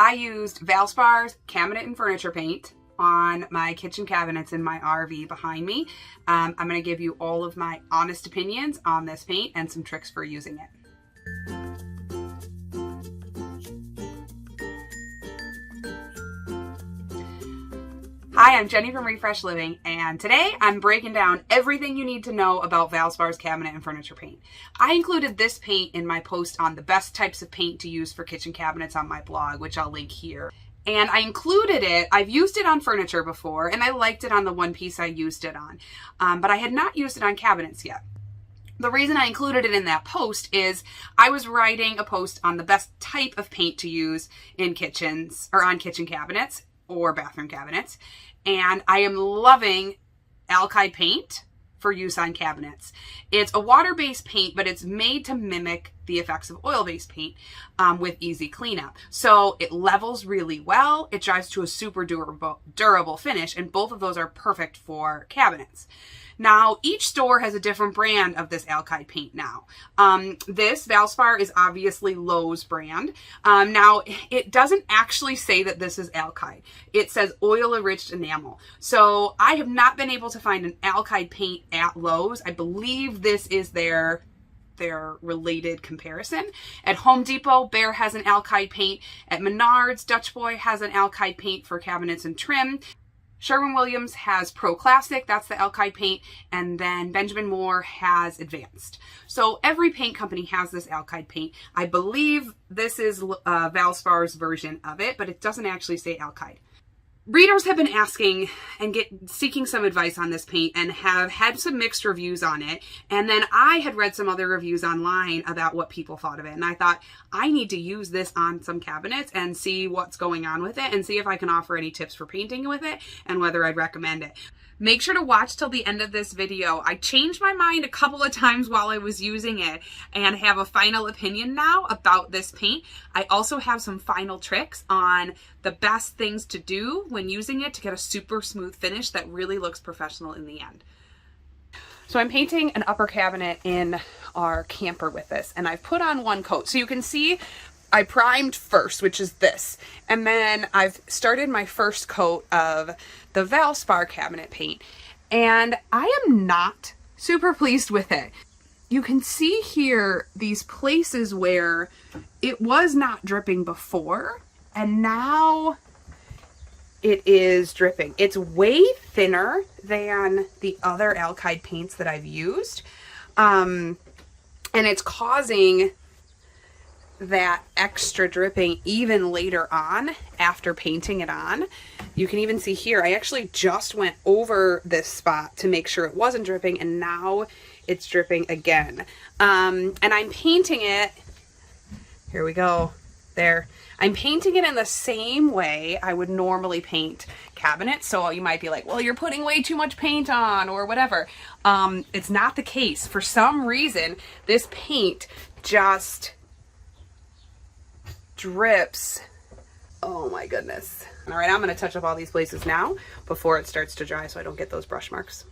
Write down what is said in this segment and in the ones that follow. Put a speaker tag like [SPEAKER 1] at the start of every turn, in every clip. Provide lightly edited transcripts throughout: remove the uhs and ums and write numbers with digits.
[SPEAKER 1] I used Valspar Cabinet and Furniture paint on my kitchen cabinets in my RV behind me. I'm going to give you all of my honest opinions on this paint and some tricks for using it. Hi, I'm Jenny from Refresh Living, and today I'm breaking down everything you need to know about Valspar's Cabinet and Furniture paint. I included this paint in my post on the best types of paint to use for kitchen cabinets on my blog, which I'll link here. And I included it, I've used it on furniture before, and I liked it on the one piece I used it on, but I had not used it on cabinets yet. The reason I included it in that post is I was writing a post on the best type of paint to use in kitchens, or on kitchen cabinets or bathroom cabinets. And I am loving alkyd paint for use on cabinets. It's a water-based paint, but it's made to mimic the effects of oil-based paint with easy cleanup. So it levels really well. It dries to a super durable finish, and both of those are perfect for cabinets. Now, each store has a different brand of this alkyd paint now. This Valspar is obviously Lowe's brand. Now, it doesn't actually say that this is alkyd. It says oil-enriched enamel. So I have not been able to find an alkyd paint at Lowe's. I believe this is their related comparison. At Home Depot, Behr has an alkyd paint. At Menards, Dutch Boy has an alkyd paint for cabinets and trim. Sherwin-Williams has Pro Classic, that's the alkyd paint, and then Benjamin Moore has Advanced. So every paint company has this alkyd paint. I believe this is Valspar's version of it, but it doesn't actually say alkyd. Readers have been asking and seeking some advice on this paint and have had some mixed reviews on it. And then I had read some other reviews online about what people thought of it. And I thought, I need to use this on some cabinets and see what's going on with it and see if I can offer any tips for painting with it and whether I'd recommend it. Make sure to watch till the end of this video. I changed my mind a couple of times while I was using it and have a final opinion now about this paint. I also have some final tricks on the best things to do when using it to get a super smooth finish that really looks professional in the end. So I'm painting an upper cabinet in our camper with this, and I've put on one coat. So you can see I primed first, which is this, and then I've started my first coat of the Valspar cabinet paint, and I am not super pleased with it. You can see here these places where it was not dripping before, and now it is dripping. It's way thinner than the other alkyd paints that I've used, and it's causing that extra dripping even later on after painting it on. You can even see here, I actually just went over this spot to make sure it wasn't dripping, and now it's dripping again. And I'm painting it, here we go, there. I'm painting it in the same way I would normally paint cabinets. So you might be like, well, you're putting way too much paint on or whatever. It's not the case. For some reason, this paint just drips. Oh my goodness. All right, I'm going to touch up all these places now before it starts to dry so I don't get those brush marks.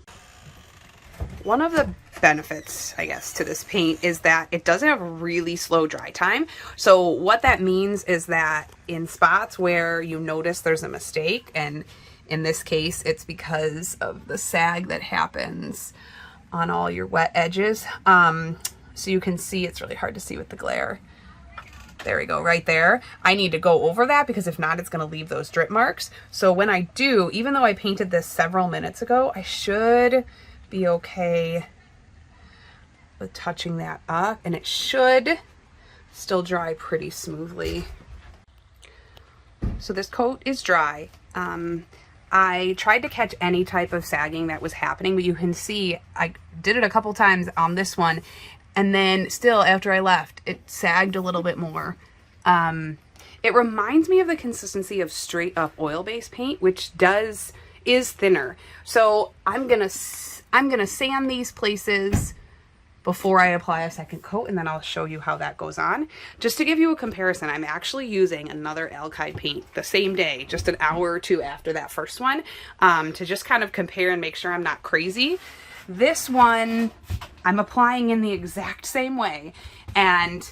[SPEAKER 1] One of the benefits, I guess, to this paint is that it doesn't have a really slow dry time. So what that means is that in spots where you notice there's a mistake, and in this case it's because of the sag that happens on all your wet edges, so you can see, it's really hard to see with the glare. There we go, right there. I need to go over that because if not, it's going to leave those drip marks. So when I do, even though I painted this several minutes ago, I should be okay with touching that up, and it should still dry pretty smoothly. So this coat is dry. I tried to catch any type of sagging that was happening, but you can see I did it a couple times on this one, and then still after I left, it sagged a little bit more. It reminds me of the consistency of straight up oil-based paint, which is thinner. So I'm gonna sand these places before I apply a second coat, and then I'll show you how that goes on. Just to give you a comparison, I'm actually using another alkyd paint the same day, just an hour or two after that first one, to just kind of compare and make sure I'm not crazy. This one I'm applying in the exact same way, and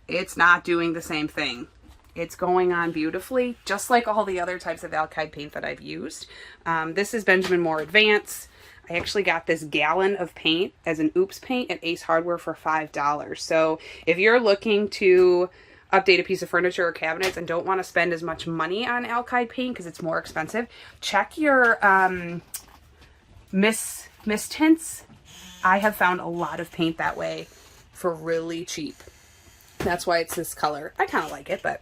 [SPEAKER 1] it's not doing the same thing. It's going on beautifully, just like all the other types of alkyd paint that I've used. This is Benjamin Moore Advance. I actually got this gallon of paint as an oops paint at Ace Hardware for $5. So if you're looking to update a piece of furniture or cabinets and don't want to spend as much money on alkyd paint because it's more expensive, check your mist tints. I have found a lot of paint that way for really cheap. That's why it's this color. I kind of like it, but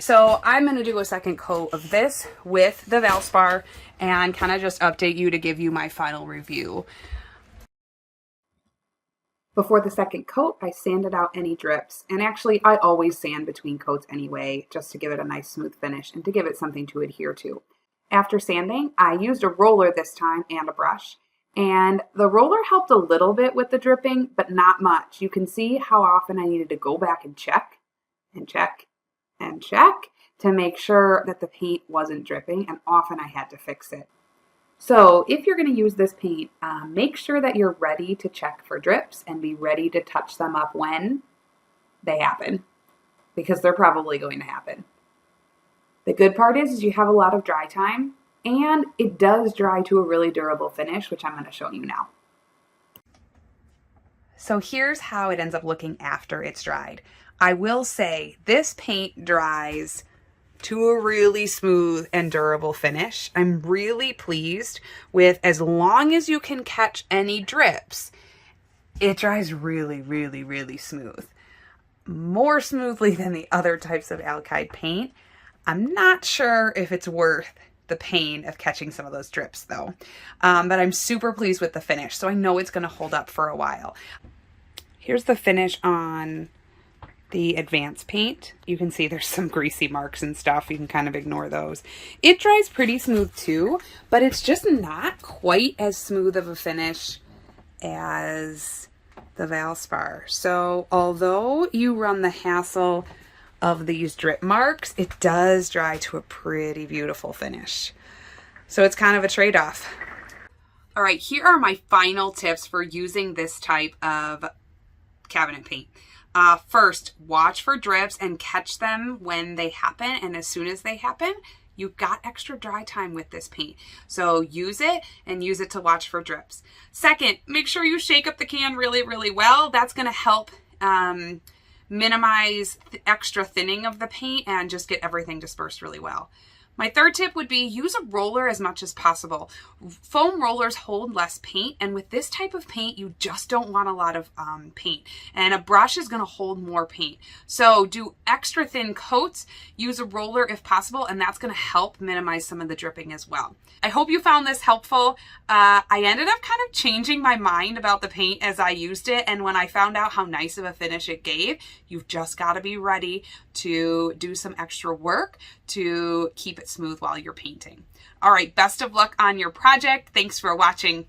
[SPEAKER 1] so I'm going to do a second coat of this with the Valspar and kind of just update you to give you my final review. Before the second coat, I sanded out any drips, and actually I always sand between coats anyway, just to give it a nice smooth finish and to give it something to adhere to. After sanding, I used a roller this time and a brush, and the roller helped a little bit with the dripping, but not much. You can see how often I needed to go back and check and check and check to make sure that the paint wasn't dripping, and often I had to fix it. So if you're going to use this paint, make sure that you're ready to check for drips and be ready to touch them up when they happen, because they're probably going to happen. The good part is you have a lot of dry time, and it does dry to a really durable finish, which I'm going to show you now. So here's how it ends up looking after it's dried. I will say this paint dries to a really smooth and durable finish. I'm really pleased with, as long as you can catch any drips, it dries really, really, really smooth. More smoothly than the other types of alkyd paint. I'm not sure if it's worth the pain of catching some of those drips though. But I'm super pleased with the finish, so I know it's gonna hold up for a while. Here's the finish on the Advance paint. You can see there's some greasy marks and stuff. You can kind of ignore those. It dries pretty smooth too, but it's just not quite as smooth of a finish as the Valspar. So although you run the hassle of these drip marks, it does dry to a pretty beautiful finish. So it's kind of a trade-off. All right, here are my final tips for using this type of cabinet paint. First, watch for drips and catch them when they happen. And as soon as they happen, you've got extra dry time with this paint. So use it and use it to watch for drips. Second, make sure you shake up the can really, really well. That's going to help minimize the extra thinning of the paint and just get everything dispersed really well. My third tip would be use a roller as much as possible. Foam rollers hold less paint, and with this type of paint, you just don't want a lot of paint. And a brush is gonna hold more paint. So do extra thin coats, use a roller if possible, and that's gonna help minimize some of the dripping as well. I hope you found this helpful. I ended up kind of changing my mind about the paint as I used it, and when I found out how nice of a finish it gave, you've just gotta be ready to do some extra work to keep it smooth while you're painting. All right, best of luck on your project. Thanks for watching.